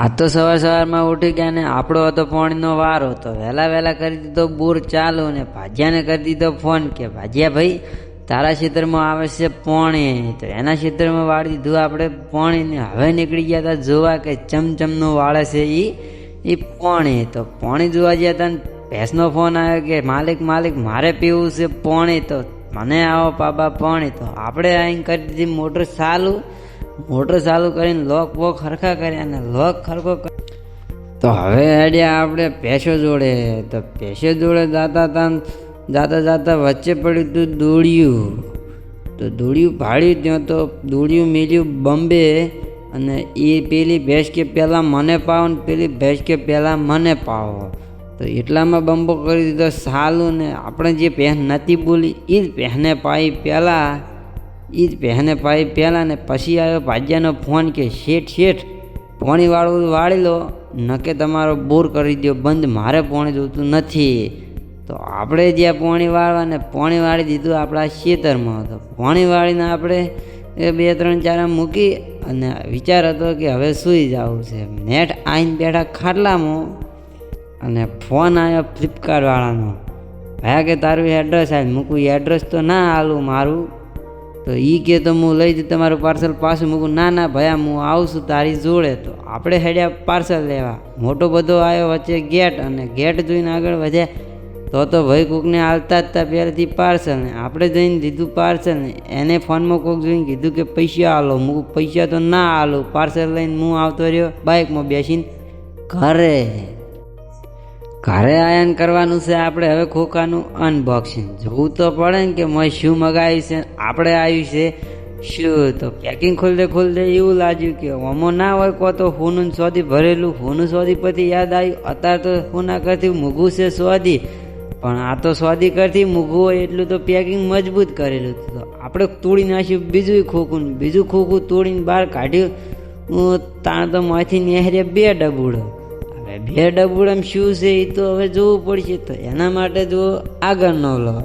આ તો સવારમાં ઉઠી ગયા ને આપણો હતો પોણીનો વારો તો વહેલા કરી દીધો બૂર ચાલુ ને ભાજિયાને કરી દીધો ફોન કે ભાજિયા ભાઈ તારા ક્ષેત્રમાં આવે છે પોણી, તો એના ક્ષેત્રમાં વાળી દીધું આપણે પોણી ને હવે નીકળી ગયા હતા જોવા કે ચમચમનું વાળે છે એ પોણી. તો પોણી જોવા ગયા હતા ને ભેંસનો ફોન આવ્યો કે માલિક મારે પીવું છે પોણી, તો મને આવો પાબા પોણી. તો આપણે અહીં કરી દીધી મોટર ચાલુ કરીને લોક બોક ખરખા કર્યા અને લોક ખરખો તો હવે હેડ્યા આપણે ભેંસો જોડે. તો ભેંસો જોડે જાતા વચ્ચે પડ્યું હતું દોડ્યું. તો દોડ્યું ભાડ્યું ત્યાં તો દોડ્યું મેલ્યું બંબે અને એ પેલી ભેંસ કે પહેલાં મને પાવો ને પેલી ભેંસ કે પહેલાં મને પાવો. તો એટલામાં બંબો કરી દીધો સાલું ને આપણે જે ભેંસ નથી બોલી એ જ ભેંસને પાઈ પહેલાં ને પછી આવ્યો ભાજ્યાનો ફોન કે શેઠ પોણી વાળી લો નકે તમારો બોર કરી દો બંધ, મારે પોણી જોતું નથી. તો આપણે જ્યાં પોણી વાળી દીધું આપણા ખેતરમાં. તો પોણી વાળીને આપણે 2-3 ચારા મૂકી અને વિચાર હતો કે હવે સૂઈ જવું છે. નેટ આવીને બેઠા ખાટલામાં અને ફોન આવ્યો ફ્લિપકાર્ટવાળાનો, ભાયા કે તારું એડ્રેસ આવે. મૂકું એડ્રેસ તો ના આલું મારું. તો એ કે તો હું લઈ જઈ તમારું પાર્સલ પાછું મૂકું. ના ભયા હું આવું છું તારી જોડે. તો આપણે હેડ્યા પાર્સલ લેવા. મોટો બધો આવ્યો વચ્ચે ગેટ અને ગેટ જોઈને આગળ વધ્યા તો ભાઈ કોકને હાલતા જ હતા પહેલેથી પાર્સલ ને આપણે જઈને દીધું પાર્સલ ને એને ફોનમાં કોક જોઈને કીધું કે પૈસા આલો. હું પૈસા તો ના આલું. પાર્સલ લઈને હું આવતો રહ્યો બાઇકમાં બેસીને ઘરે આયાન કરવાનું છે આપણે હવે ખોખાનું અનબોક્સિંગ. જોવું તો પડે ને કે મેં શું મગાવ્યું છે આપણે આવ્યું છે શું. તો પેકિંગ ખોલતે એવું લાગ્યું કે આમાં ના હોય કો તો હોનું સોદી ભરેલું. હોનું સોદી પછી યાદ આવ્યું અત્યારે તો હોના કરતી મૂઘું છે સોદી, પણ આ તો સોદી કરતી મૂઘું હોય એટલું તો પેકિંગ મજબૂત કરેલું હતું. તો આપણે તોડી નાખ્યું બીજું ખોખું તોડીને બહાર કાઢ્યું. તાણ તો માંથી નેહર્યા 2 ડબુડો. હવે 2 ડબુડામાં શું છે એ તો હવે જોવું પડશે. તો એના માટે જો આગળનો લો.